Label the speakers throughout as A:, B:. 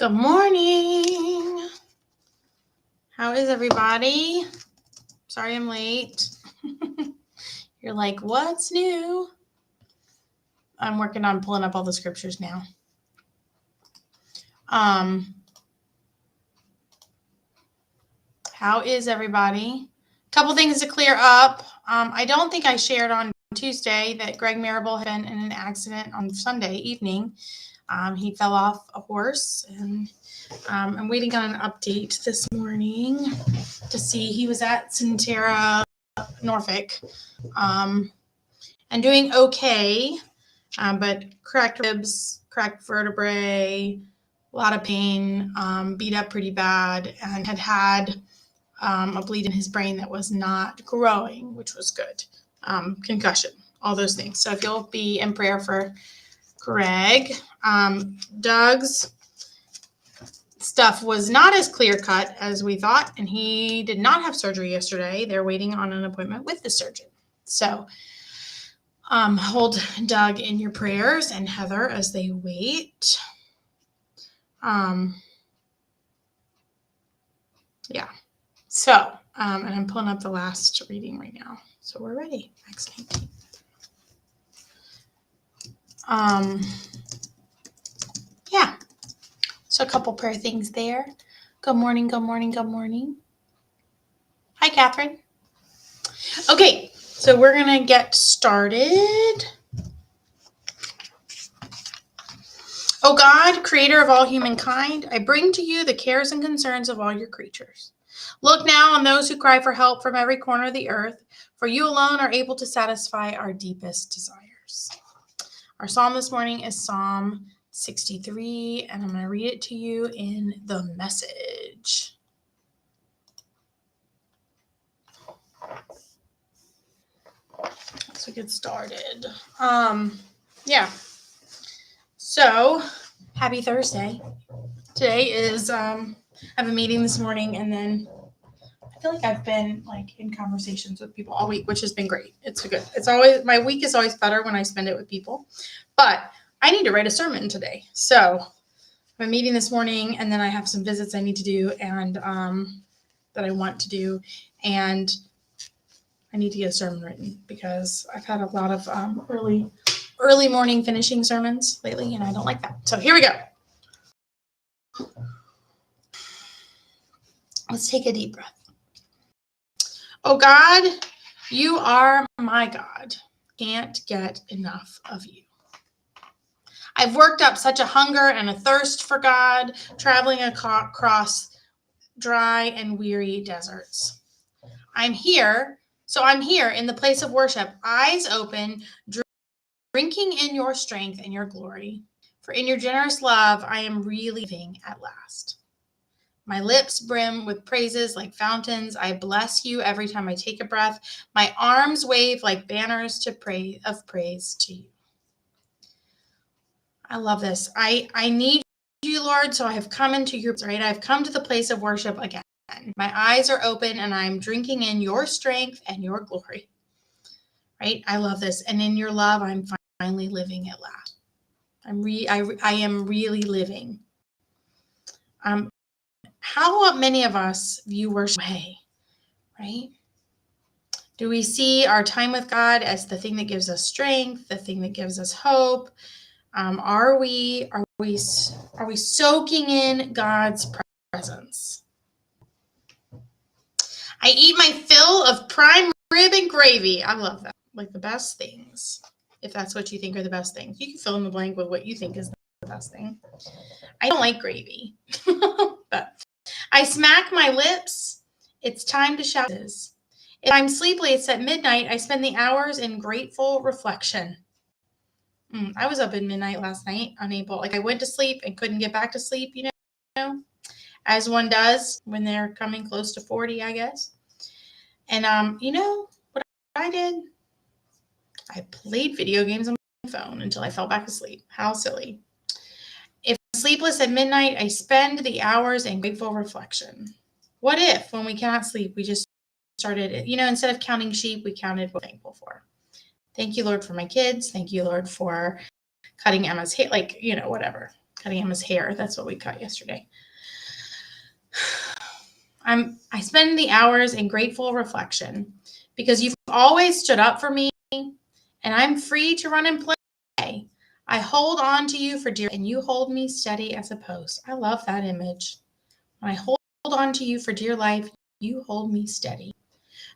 A: Good morning. How is everybody? Sorry I'm late. You're like, what's new? I'm working on pulling up all the scriptures now. How is everybody? Couple things to clear up. I don't think I shared on Tuesday that Greg Marable had been in an accident on Sunday evening. He fell off a horse, and I'm waiting on an update this morning to see. He was at Centera, Norfolk, and doing okay, but cracked ribs, cracked vertebrae, a lot of pain, beat up pretty bad, and had a bleed in his brain that was not growing, which was good. Concussion, all those things. So if you'll be in prayer for Greg. Doug's stuff was not as clear cut as we thought, and he did not have surgery yesterday. They're waiting on an appointment with the surgeon. So hold Doug in your prayers and Heather as they wait. Yeah. So, and I'm pulling up the last reading right now. So we're ready. Acts 19. Yeah. So a couple prayer things there. Good morning, good morning, good morning. Hi, Catherine. Okay, so we're going to get started. O God, creator of all humankind, I bring to you the cares and concerns of all your creatures. Look now on those who cry for help from every corner of the earth, for you alone are able to satisfy our deepest desires. Our psalm this morning is Psalm 63, and I'm going to read it to you in the Message. Let's get started. Yeah. So, happy Thursday. Today is, I have a meeting this morning, and then I feel like I've been in conversations with people all week, which has been great. My week is always better when I spend it with people, but I need to write a sermon today. So I have a meeting this morning, and then I have some visits I need to do and that I want to do, and I need to get a sermon written because I've had a lot of early morning finishing sermons lately, and I don't like that. So here we go. Let's take a deep breath. Oh God, you are my God. Can't get enough of you. I've worked up such a hunger and a thirst for God, traveling across dry and weary deserts. I'm here in the place of worship, eyes open, drinking in your strength and your glory. For in your generous love, I am really living at last. My lips brim with praises like fountains. I bless you every time I take a breath. My arms wave like banners of praise to you. I love this. I need you, Lord, so I have come into your, right? I've come to the place of worship again. My eyes are open and I'm drinking in your strength and your glory, right? I love this. And in your love, I'm finally living at last. I am really living. How many of us view worship away, right? Do we see our time with God as the thing that gives us strength, the thing that gives us hope? Are we soaking in God's presence? I eat my fill of prime rib and gravy. I love that. Like the best things, if that's what you think are the best things. You can fill in the blank with what you think is the best thing. I don't like gravy, but I smack my lips. It's time to shout. If I'm sleepless at midnight, I spend the hours in grateful reflection. I was up at midnight last night, unable. I went to sleep and couldn't get back to sleep, as one does when they're coming close to 40, I guess. And what I did? I played video games on my phone until I fell back asleep. How silly. If I'm sleepless at midnight, I spend the hours in grateful reflection. What if, when we cannot sleep, we just started, instead of counting sheep, we counted what we're thankful for. Thank you, Lord, for my kids. Thank you, Lord, for cutting Emma's hair, whatever. cutting him his hair. That's what we cut yesterday. I spend the hours in grateful reflection because you've always stood up for me, and I'm free to run and play. I hold on to you for dear, and you hold me steady as a post. I love that image. When I hold on to you for dear life, you hold me steady.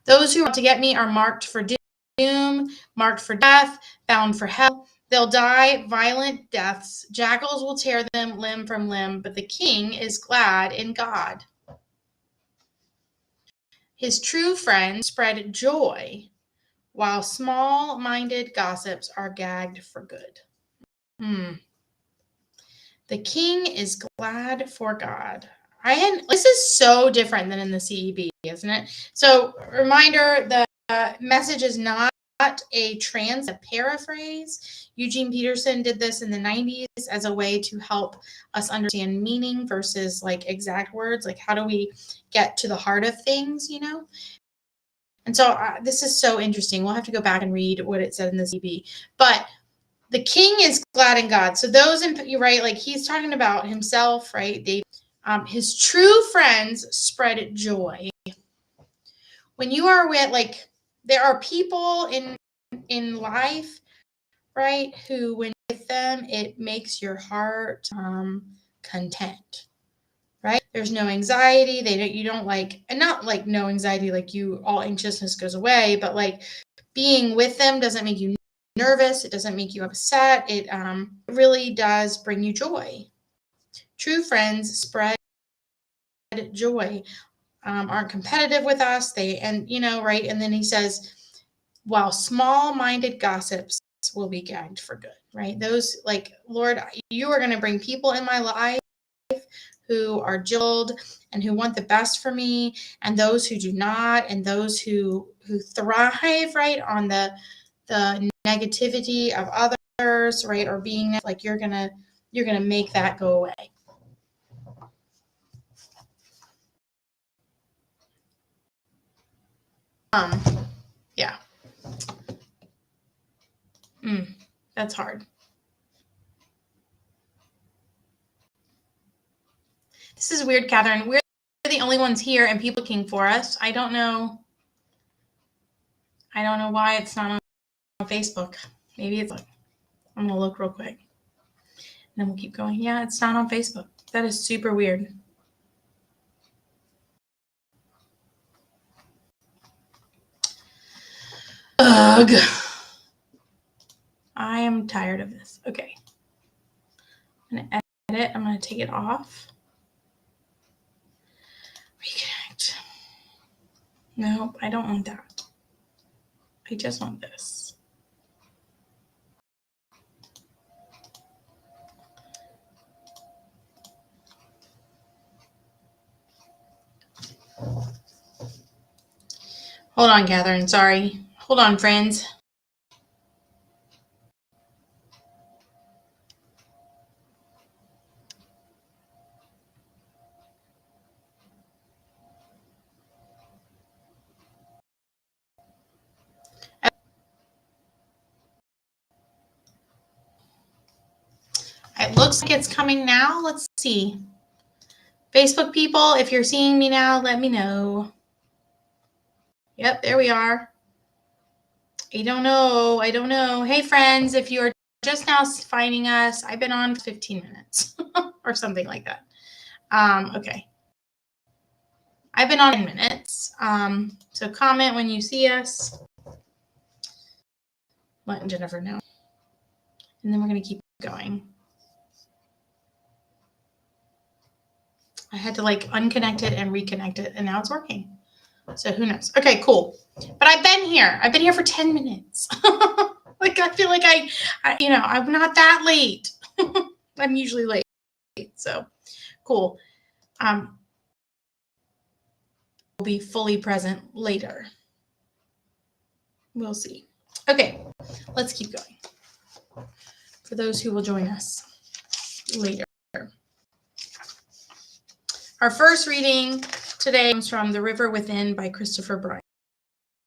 A: Those who want to get me are marked for doom, marked for death, bound for hell. They'll die violent deaths. Jackals will tear them limb from limb, but the king is glad in God. His true friends spread joy, while small-minded gossips are gagged for good. The king is glad for God. This is so different than in the CEB, isn't it? So, reminder, the message is not a paraphrase. Eugene Peterson did this in the 90s as a way to help us understand meaning versus like exact words. Like, how do we get to the heart of things, you know? And so this is so interesting. We'll have to go back and read what it said in the CEB. But the king is glad in God. So those, right, like he's talking about himself, right? His true friends spread joy. When you are with, like, there are people in life, right, who when you're with them, it makes your heart content, right? There's no anxiety. You don't like, and not like no anxiety, like all anxiousness goes away, but like being with them doesn't make you nervous. It doesn't make you upset. It really does bring you joy. True friends spread joy, aren't competitive with us. Right? And then he says, while small-minded gossips will be gagged for good, right? Those, like, Lord, you are going to bring people in my life who are jilled and who want the best for me, and those who do not, and those who thrive, right, on the negativity of others, right, or being like, you're gonna make that go away. Yeah. That's hard. This is weird, Catherine. We're the only ones here and people looking for us. I don't know why it's not on Facebook. Maybe it's like, I'm gonna look real quick. And then we'll keep going. Yeah, it's not on Facebook. That is super weird. Ugh. I am tired of this. Okay. I'm gonna edit. I'm gonna take it off. Reconnect. Nope, I don't want that. I just want this. Hold on, Catherine. Sorry. Hold on, friends. It looks like it's coming now. Let's see. Facebook people, if you're seeing me now, let me know. Yep, there we are. I don't know. Hey, friends, if you're just now finding us, I've been on 15 minutes or something like that. Okay. I've been on 10 minutes. So comment when you see us. Let Jennifer know. And then we're going to keep going. I had to like unconnect it and reconnect it, and now it's working. So who knows? Okay, cool. But I've been here. I've been here for 10 minutes. Like, I feel like I'm not that late. I'm usually late. So cool. We'll be fully present later. We'll see. Okay, let's keep going. For those who will join us later. Our first reading today comes from The River Within by Christopher Bryant.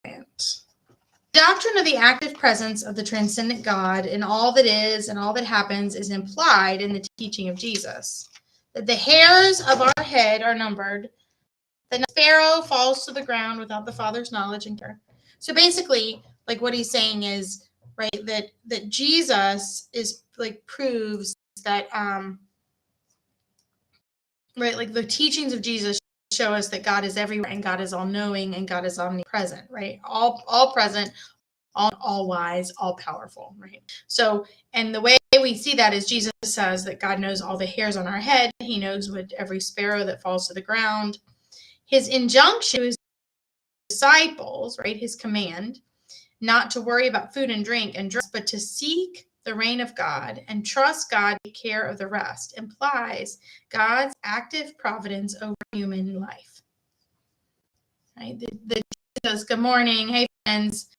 A: The doctrine of the active presence of the transcendent God in all that is and all that happens is implied in the teaching of Jesus. That the hairs of our head are numbered, that no sparrow falls to the ground without the Father's knowledge and care. So basically, like what he's saying is, right, that Jesus is like proves that right, like the teachings of Jesus show us that God is everywhere and God is all knowing and God is omnipresent, right? All present, all wise, all powerful, right? So, and the way we see that is Jesus says that God knows all the hairs on our head. He knows what every sparrow that falls to the ground. His injunction to his disciples, right? His command, not to worry about food and drink and dress, but to seek the reign of God and trust God to take care of the rest, implies God's active providence over human life. Right? The says, good morning. Hey, friends.